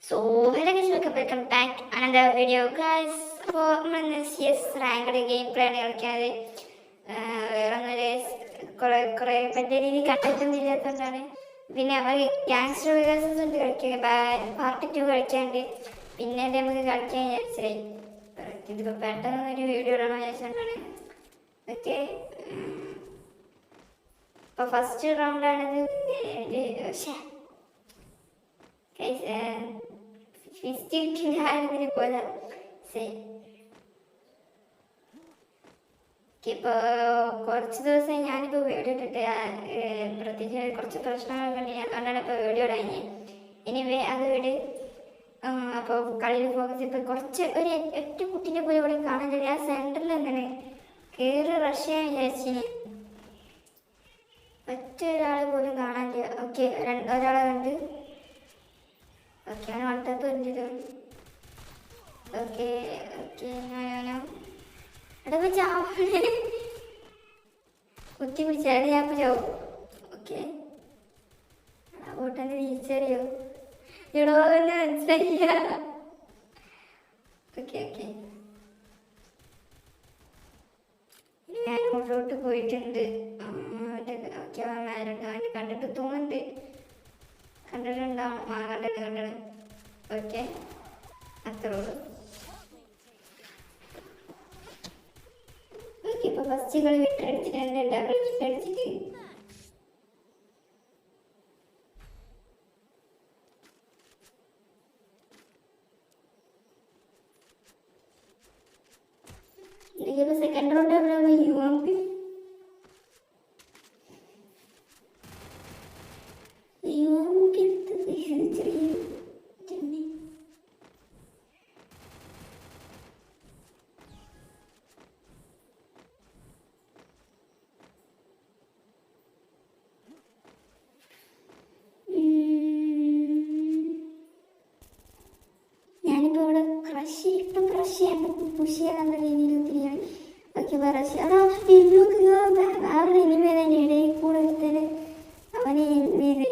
So, hello guys, welcome back another video guys. അപ്പോൾ നമ്മൾ CS ranked game play ആണ് കളിക്കാതെ വേറെ ഒന്നൊരു കുറേ വലിയ രീതിയിൽ കണ്ടൊന്നും ഇല്ലാത്തതുകൊണ്ടാണ്. പിന്നെ നമ്മൾ ഗ്യാങ്സ്റ്റർ വികാസസ് ഉണ്ട് കളിക്കുക, പാർട്ട് 2 കളിക്കാണ്ട് പിന്നെ നമുക്ക് കളിക്കാൻ വിചാരിച്ചേ ഇതിപ്പോൾ പെട്ടെന്നൊരു വീഡിയോ ഇടണം വിചാരിച്ചുകൊണ്ടാണ്. ഓക്കെ, അപ്പോൾ ഫസ്റ്റ് റൗണ്ടാണിത്. പോലെ ഇപ്പോൾ കുറച്ച് ദിവസം ഞാനിപ്പോൾ വീഡിയോ ഇട്ടിട്ട് പ്രത്യേകിച്ച് കുറച്ച് പ്രശ്നങ്ങളൊക്കെ ഉണ്ട്. ഞാൻ കണ്ടാണ് ഇപ്പോൾ വീഡിയോ ഇടാഞ്ഞ്. എനിവേ അത് വീട് അപ്പോൾ കളിയിൽ ഫോക്കസ് ഇപ്പോൾ കുറച്ച് ഒരു ഒറ്റ കുട്ടീനെ പോയി ഇവിടെ കാണാൻ കഴിയും. ആ സെൻറ്ററിൽ എന്താണ് കയറി റഷ് ചെയ്യാൻ വിചാരിച്ചിന്, ഒറ്റ ഒരാൾ പോലും കാണാനില്ല. ഓക്കെ, ഒരാളെ കണ്ട്. ഓക്കെ, അവൻ വട്ടത്ത് വരുന്നത്. ഓക്കെ ഓക്കെ, ഞാനോ ഇടയ്ക്ക് ചാവണേ കുത്തി പിടിച്ചാൽ ഞാൻ ചാവും. ഓക്കെ, ബോട്ടെന്നെ തിരിച്ചറിയോ ഇടോ എന്ന് മനസ്സിലായില്ല. ഓക്കെ ഓക്കെ, ഞാൻ മുന്നോട്ട് പോയിട്ടുണ്ട്. ഓക്കെ, അവൻ കണ്ടിട്ട് തോന്നുന്നുണ്ട്, കണ്ടിട്ടുണ്ടാവും. കണ്ടിട്ട് ഓക്കെ, അത്രേ ഉള്ളൂ. ഓക്കെ, ഇപ്പോൾ ഫസ്റ്റ് കളി വിട്ടടിച്ചിട്ടുണ്ട്, ഡബിൾ വിട്ടടിച്ചിട്ട് സെക്കൻഡ് റൗണ്ട് ക്രഷ് ചെയ്യാനുള്ള രീതിയിൽ ഒത്തിരിയാണ്. ഓക്കെ, വേറെ എനിമി തന്നെ ഇടയിൽ കൂടെ എടുത്തത് അവനെ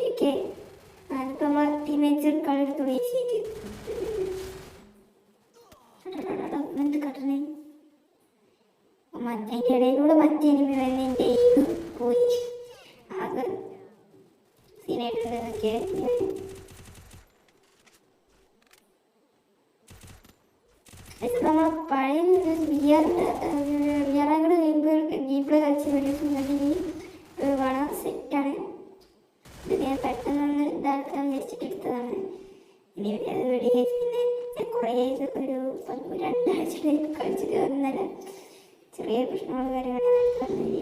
ഒക്കെ അതിപ്പോൾ നമ്മൾ ടീമേറ്റ്സ് കളെടുത്ത് വീശിയിട്ട് എന്ത് കട്ടണേ അതിൻ്റെ ഇടയിലൂടെ മറ്റേ എനിമി തന്നെ എൻ്റെ പോയി ആകെ സീനായിട്ടുണ്ട്. ഓക്കെ, നമ്മൾ പഴയ വിയറാങ്കട് ഗെയിം പ്ലേ കളിച്ച വീഡിയോസ് കാണാൻ സെറ്റാണ്. ഇത് ഞാൻ പെട്ടെന്നൊന്ന് ഇതാക്കാൻ വിചാരിച്ചിട്ട് എടുത്തതാണ്. ഇനി അത് വീഡിയോ പിന്നെ കുറേ ഒരു 2 ആഴ്ച കളിച്ചിട്ട് വന്നല്ല ചെറിയ പ്രശ്നങ്ങൾ കാര്യങ്ങളാണ് പറഞ്ഞത്.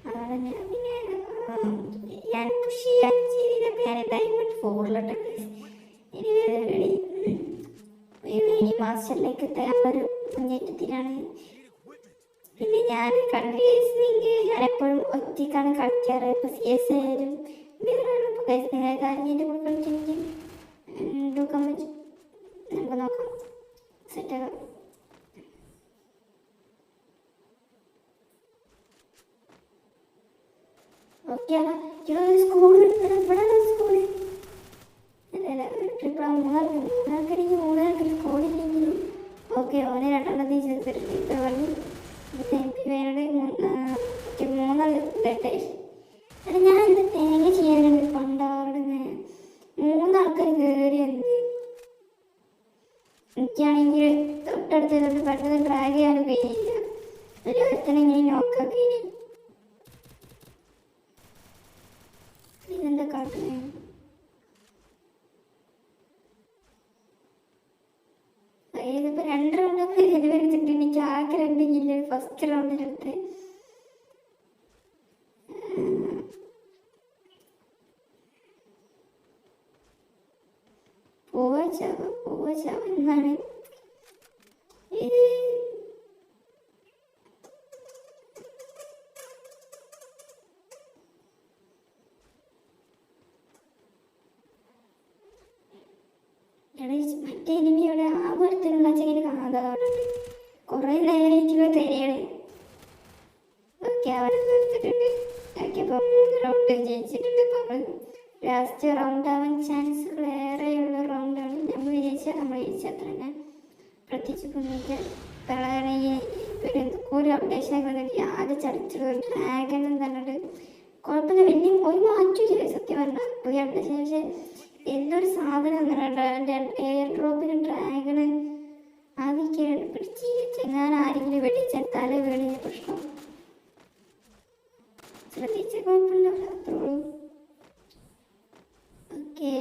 അതുകൊണ്ട് ഞാൻ പിന്നെ ഞാൻ പുഷ് ചെയ്യാൻ ചെയ്തില്ല. ഞാൻ ഡയമണ്ട് 4 ഇനി മാസ്റ്ററിലേക്ക് ഒരു മുന്നേറ്റത്തിലാണ്. പിന്നെ ഞാൻ ഞാനെപ്പോഴും ഒറ്റയ്ക്കാണ് കളിക്കാറ്. ഇപ്പോൾ CS ആയാലും കാര്യത്തിൻ്റെ കൂടെ കളിച്ചെങ്കിൽ എടുക്കാൻ പറ്റും. നമുക്ക് നോക്കാം, സെറ്റാക്കാം. ഓക്കെ, സ്കൂളിൽ ഇവിടെ സ്കൂളിൽ മൂന്നാൾക്ക് സ്കൂളില്ലെങ്കിലും ഓക്കെ, ഓനെ 2 ചേർത്തിട്ട് പറഞ്ഞു മൂന്നാൾ ഇതട്ടെ. അല്ല, ഞാൻ ഇത് തേങ്ങ ചെയ്യാനുണ്ട് പണ്ടാടുന്ന 3 ആൾക്കാർ കയറി വന്ന്. എനിക്കാണെങ്കിൽ തൊട്ടടുത്ത് പെട്ടെന്ന് ഡ്രാഗ് ചെയ്യാനും കഴിയില്ല. ഒരുത്തനെ ഇങ്ങനെ നോക്കാൻ കഴിയില്ല. ഇതെന്താ കാട്ടുന്നത്? ഇതിപ്പോൾ 2 റൗണ്ടൊക്കെ ഇത് വെച്ചിട്ട് എനിക്ക് ആകെ 2 കില്ല് ഫസ്റ്റ് റൗണ്ടിലെടുത്ത്. പോവാ എന്നാണ് മറ്റേ എനിമിയുടെ ആപത്തിലുള്ള ചെങ്ങനെ കാണാതെ കുറേ നേരം തന്നെയാണ്. ഓക്കെ, അവരെ നിർത്തിയിട്ടുണ്ട്. ഓക്കെ, അപ്പോൾ 3 റൗണ്ട് ജയിച്ചിട്ടുണ്ട്. അപ്പോൾ ലാസ്റ്റ് റൗണ്ട് ആവാൻ ചാൻസ് ഏറെയുള്ള റൗണ്ടാണ്. നമ്മൾ ചോദിച്ചു അത്ര തന്നെ. പ്രത്യേകിച്ച് കുഞ്ഞിക്ക് പ്രളയണെങ്കിൽ ഒരു അപ്ഡേഷൻ ആക്കി ആകെ ചടിച്ചിട്ട് ഡ്രാഗൺ പറഞ്ഞിട്ട് കുഴപ്പമില്ല, വലിയ ഒരു മാറ്റില്ല സത്യം പറഞ്ഞാൽ പുതിയ അപ്ഡേഷൻ. പക്ഷെ എന്തൊരു സാധനം അങ്ങനെ എയർ ഡ്രോപ്പിന് ഡ്രാഗണ് അതൊക്കെ പിടിച്ച് ചെങ്ങാൻ ആരെങ്കിലും വെടിച്ചാൽ തല വീണിയ പ്രശ്നം. ശ്രദ്ധിച്ച കുഴപ്പമില്ല, അത്രയുള്ളൂ. ഓക്കെ,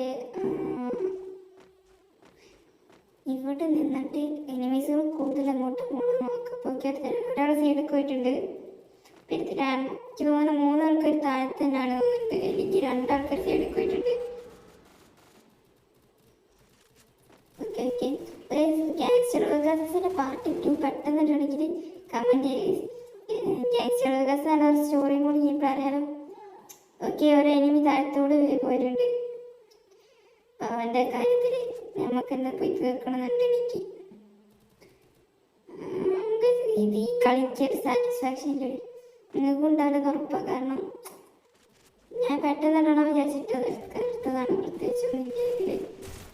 ഇവിടെ നിന്നിട്ട് എനിമീസുകൾ കൂടുതൽ അങ്ങോട്ട് പോകണം നോക്കാം. ഒരാൾ സൈഡിൽ പോയിട്ടുണ്ട്. പിന്നെ എനിക്ക് തോന്നുന്നു 3 ആൾക്കാർ താഴെ തന്നെയാണ് തോന്നുന്നത്. എനിക്ക് 2 ആൾക്കാർ സൈഡിൽ പോയിട്ടുണ്ട്. ഓക്കെ ഓക്കെ, ഗാങ്സ്റ്റർ വികാസത്തിൻ്റെ പാർട്ട് 2 പെട്ടെന്നിട്ടുണ്ടെങ്കിൽ കമൻറ്റ് ചെയ്ത്. ഗാങ്സ്റ്റർ വികാസമാണ് ഒരു സ്റ്റോറിയും കൂടി ഞാൻ പറയാനും. ഓക്കെ, ഒരു എനിമി താഴത്തോട് പോയിട്ടുണ്ട്. അവൻ്റെ കാര്യത്തിൽ നമുക്കെന്താ പോയി തീർക്കണമെന്നുണ്ട്. എനിക്ക് ഇത് ഈ കളിക്കൊരു സാറ്റിസ്ഫാക്ഷൻ ഇല്ല, നിങ്ങൾക്കും ഉണ്ടാവില്ലെന്ന് ഉറപ്പാണ്. കാരണം ഞാൻ പെട്ടെന്നിടണം വിചാരിച്ചിട്ട് എടുത്തതാണ്, പ്രത്യേകിച്ചൊന്നും ഇല്ല.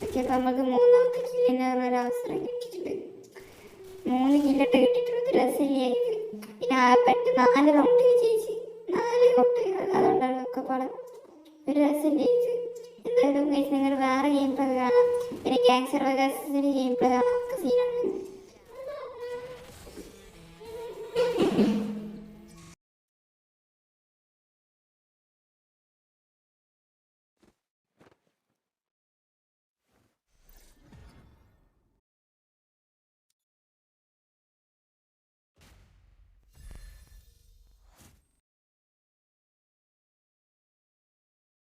പക്ഷെ അപ്പം നമുക്ക് 3ാമത്തെ കില്ലിനൊരു അവസരം കിട്ടിയിട്ടുണ്ട്. 3 കില്ലിട്ട് കിട്ടിയിട്ടുണ്ട്, രസമില്ലായത്. പിന്നെ പെട്ടെന്ന് 4 റൗണ്ട് വിജയിച്ച് 4 ഔട്ട്, അതുകൊണ്ടാണ് ഒക്കെ പടം ഒരു രസമില്ലായത്. എന്തായാലും നിങ്ങൾ വേറെ ഗെയിം പ്ലേ കാണാം. പിന്നെ ഗാങ്സ്റ്റർ വികാസത്തിൻ്റെ ഗെയിം പ്ലേ കാണാം, ഒക്കെ സീനാണ്.